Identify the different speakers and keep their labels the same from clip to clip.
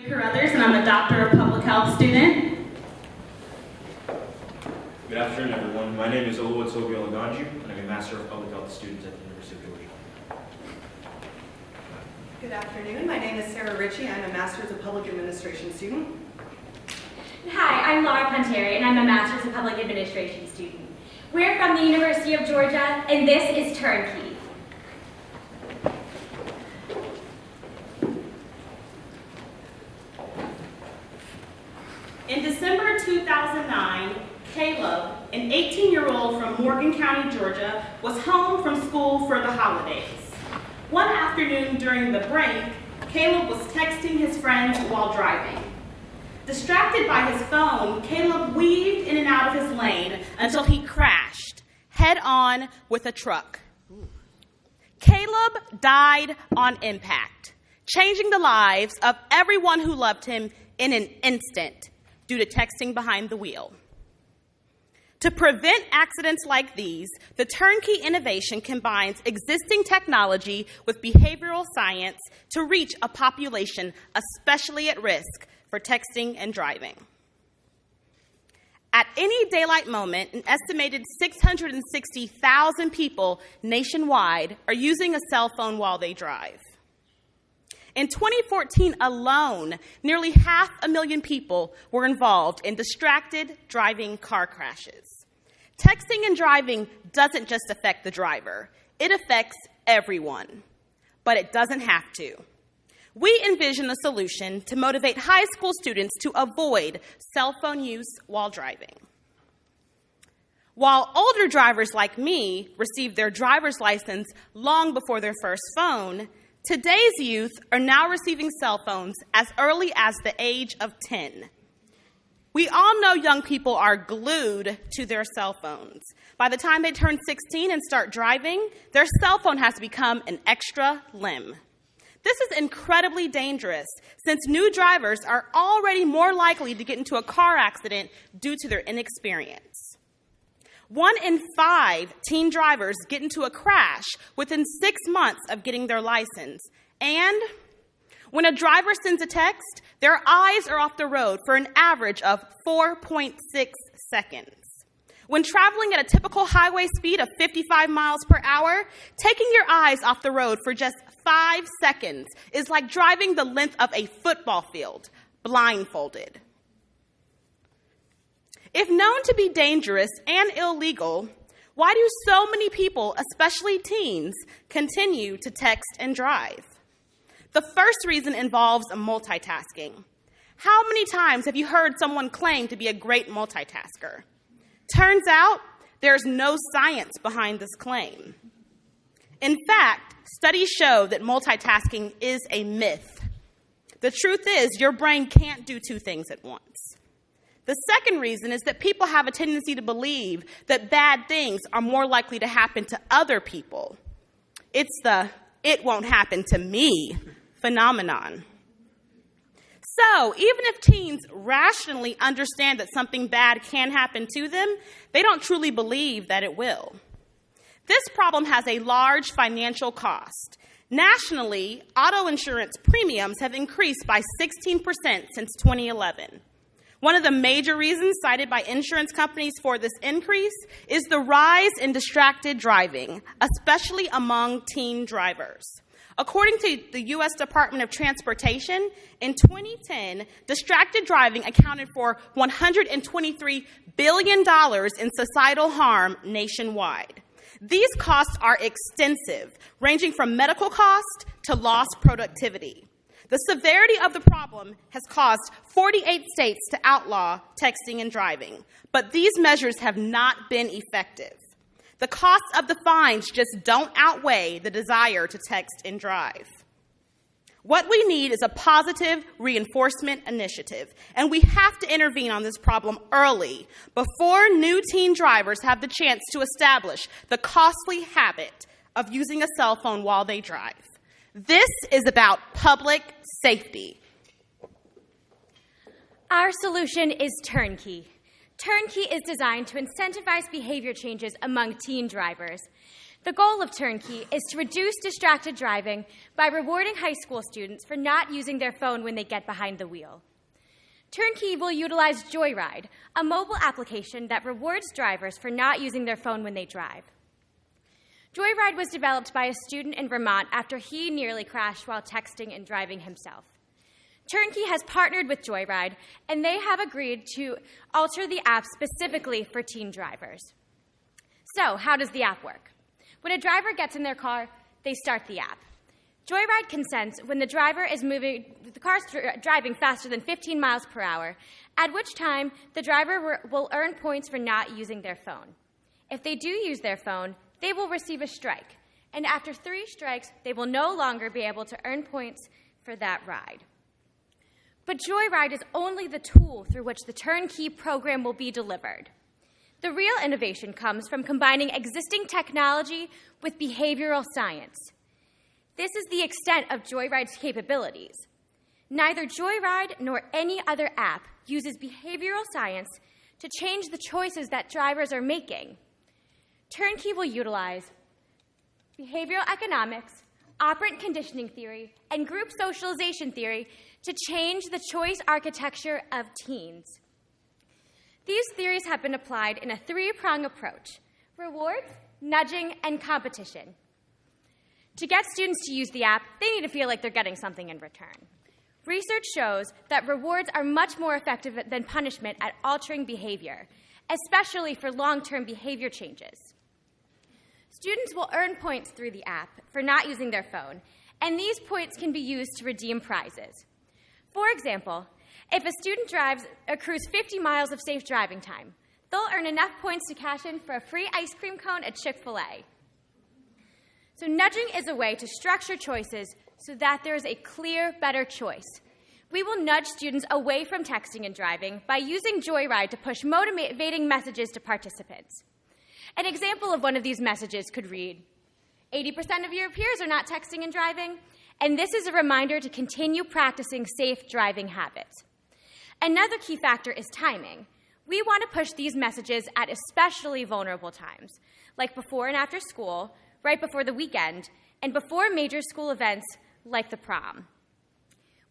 Speaker 1: Carruthers, and I'm a Doctor of Public Health student.
Speaker 2: Good afternoon, everyone. My name is Oluwatobi Olaganju, and I'm a Master of Public Health student at the University of Georgia.
Speaker 3: Good afternoon. My name is Sarah Ritchie. I'm a Master's of Public Administration student.
Speaker 4: Hi, I'm Laura Ponteri, and I'm a Master's of Public Administration student. We're from the University of Georgia, and this is Turnkey.
Speaker 1: In December 2009, Caleb, an 18-year-old from Morgan County, Georgia, was home from school for the holidays. One afternoon during the break, Caleb was texting his friends while driving. Distracted by his phone, Caleb weaved in and out of his lane until he crashed head-on with a truck. Caleb died on impact, changing the lives of everyone who loved him in an instant due to texting behind the wheel. To prevent accidents like these, the Turnkey innovation combines existing technology with behavioral science to reach a population especially at risk for texting and driving. At any daylight moment, an estimated 660,000 people nationwide are using a cell phone while they drive. In 2014 alone, nearly 500,000 people were involved in distracted driving car crashes. Texting and driving doesn't just affect the driver, it affects everyone, but it doesn't have to. We envision a solution to motivate high school students to avoid cell phone use while driving. While older drivers like me received their driver's license long before their first phone, today's youth are now receiving cell phones as early as the age of 10. We all know young people are glued to their cell phones. By the time they turn 16 and start driving, their cell phone has become an extra limb. This is incredibly dangerous since new drivers are already more likely to get into a car accident due to their inexperience. 1 in 5 teen drivers get into a crash within 6 months of getting their license. And when a driver sends a text, their eyes are off the road for an average of 4.6 seconds. When traveling at a typical highway speed of 55 miles per hour, taking your eyes off the road for just 5 seconds is like driving the length of a football field, blindfolded. If known to be dangerous and illegal, why do so many people, especially teens, continue to text and drive? The first reason involves multitasking. How many times have you heard someone claim to be a great multitasker? Turns out, there's no science behind this claim. In fact, studies show that multitasking is a myth. The truth is, your brain can't do 2 things at once. The second reason is that people have a tendency to believe that bad things are more likely to happen to other people. It's the "it won't happen to me" phenomenon. So, even if teens rationally understand that something bad can happen to them, they don't truly believe that it will. This problem has a large financial cost. Nationally, auto insurance premiums have increased by 16% since 2011. One of the major reasons cited by insurance companies for this increase is the rise in distracted driving, especially among teen drivers. According to the U.S. Department of Transportation, in 2010, distracted driving accounted for $123 billion in societal harm nationwide. These costs are extensive, ranging from medical cost to lost productivity. The severity of the problem has caused 48 states to outlaw texting and driving, but these measures have not been effective. The costs of the fines just don't outweigh the desire to text and drive. What we need is a positive reinforcement initiative, and we have to intervene on this problem early, before new teen drivers have the chance to establish the costly habit of using a cell phone while they drive. This is about public safety.
Speaker 4: Our solution is Turnkey. Turnkey is designed to incentivize behavior changes among teen drivers. The goal of Turnkey is to reduce distracted driving by rewarding high school students for not using their phone when they get behind the wheel. Turnkey will utilize Joyride, a mobile application that rewards drivers for not using their phone when they drive. Joyride was developed by a student in Vermont after he nearly crashed while texting and driving himself. Turnkey has partnered with Joyride, and they have agreed to alter the app specifically for teen drivers. So, how does the app work? When a driver gets in their car, they start the app. Joyride can sense when the car's driving faster than 15 miles per hour, at which time the driver will earn points for not using their phone. If they do use their phone, they will receive a strike, and after 3 strikes, they will no longer be able to earn points for that ride. But Joyride is only the tool through which the Turnkey program will be delivered. The real innovation comes from combining existing technology with behavioral science. This is the extent of Joyride's capabilities. Neither Joyride nor any other app uses behavioral science to change the choices that drivers are making. Turnkey will utilize behavioral economics, operant conditioning theory, and group socialization theory to change the choice architecture of teens. These theories have been applied in a 3-pronged approach: rewards, nudging, and competition. To get students to use the app, they need to feel like they're getting something in return. Research shows that rewards are much more effective than punishment at altering behavior, especially for long-term behavior changes. Students will earn points through the app for not using their phone, and these points can be used to redeem prizes. For example, if a student accrues 50 miles of safe driving time, they'll earn enough points to cash in for a free ice cream cone at Chick-fil-A. So nudging is a way to structure choices so that there is a clear, better choice. We will nudge students away from texting and driving by using Joyride to push motivating messages to participants. An example of one of these messages could read, 80% of your peers are not texting and driving, and this is a reminder to continue practicing safe driving habits. Another key factor is timing. We want to push these messages at especially vulnerable times, like before and after school, right before the weekend, and before major school events like the prom.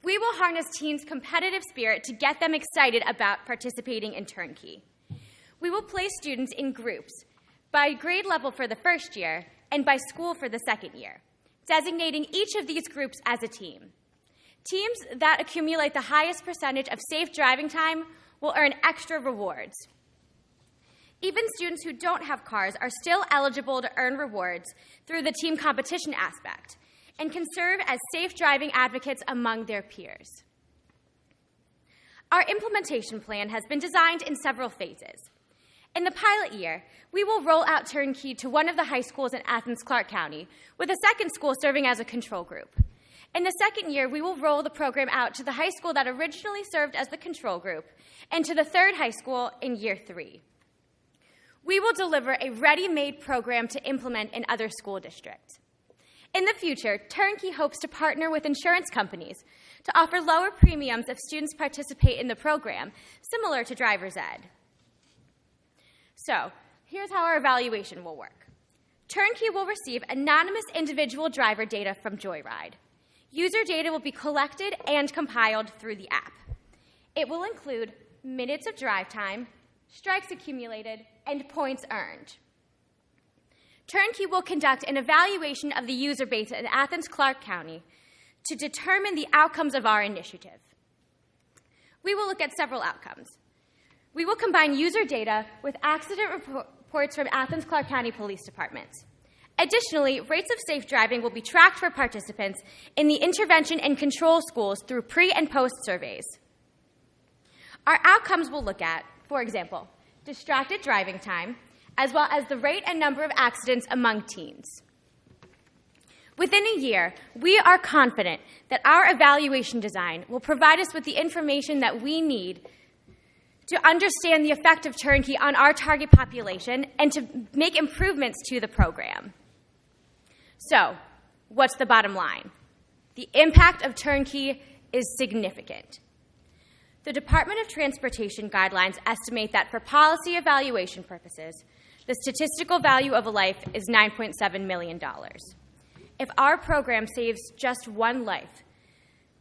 Speaker 4: We will harness teens' competitive spirit to get them excited about participating in Turnkey. We will place students in groups by grade level for the first year and by school for the second year, designating each of these groups as a team. Teams that accumulate the highest percentage of safe driving time will earn extra rewards. Even students who don't have cars are still eligible to earn rewards through the team competition aspect and can serve as safe driving advocates among their peers. Our implementation plan has been designed in several phases. In the pilot year, we will roll out Turnkey to one of the high schools in Athens-Clarke County, with a second school serving as a control group. In the second year, we will roll the program out to the high school that originally served as the control group and to the third high school in year 3. We will deliver a ready-made program to implement in other school districts. In the future, Turnkey hopes to partner with insurance companies to offer lower premiums if students participate in the program, similar to driver's ed. So, here's how our evaluation will work. Turnkey will receive anonymous individual driver data from Joyride. User data will be collected and compiled through the app. It will include minutes of drive time, strikes accumulated, and points earned. Turnkey will conduct an evaluation of the user base in Athens-Clarke County to determine the outcomes of our initiative. We will look at several outcomes. We will combine user data with accident reports from Athens-Clarke County Police Departments. Additionally, rates of safe driving will be tracked for participants in the intervention and control schools through pre- and post surveys. Our outcomes will look at, for example, distracted driving time, as well as the rate and number of accidents among teens. Within a year, we are confident that our evaluation design will provide us with the information that we need to understand the effect of Turnkey on our target population and to make improvements to the program. So, what's the bottom line? The impact of Turnkey is significant. The Department of Transportation guidelines estimate that for policy evaluation purposes, The statistical value of a life is $9.7 million. If our program saves just one life,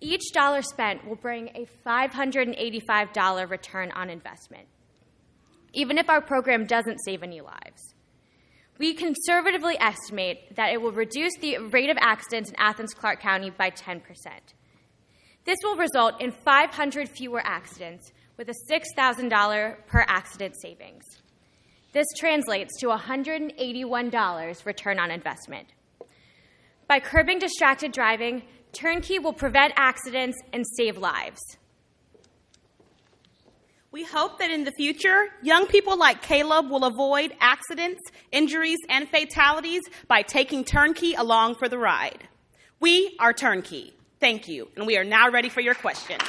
Speaker 4: each dollar spent will bring a $585 return on investment, even if our program doesn't save any lives. We conservatively estimate that it will reduce the rate of accidents in Athens-Clarke County by 10%. This will result in 500 fewer accidents with a $6,000 per accident savings. This translates to $181 return on investment. By curbing distracted driving, Turnkey will prevent accidents and save lives.
Speaker 1: We hope that in the future, young people like Caleb will avoid accidents, injuries, and fatalities by taking Turnkey along for the ride. We are Turnkey. Thank you, and we are now ready for your questions.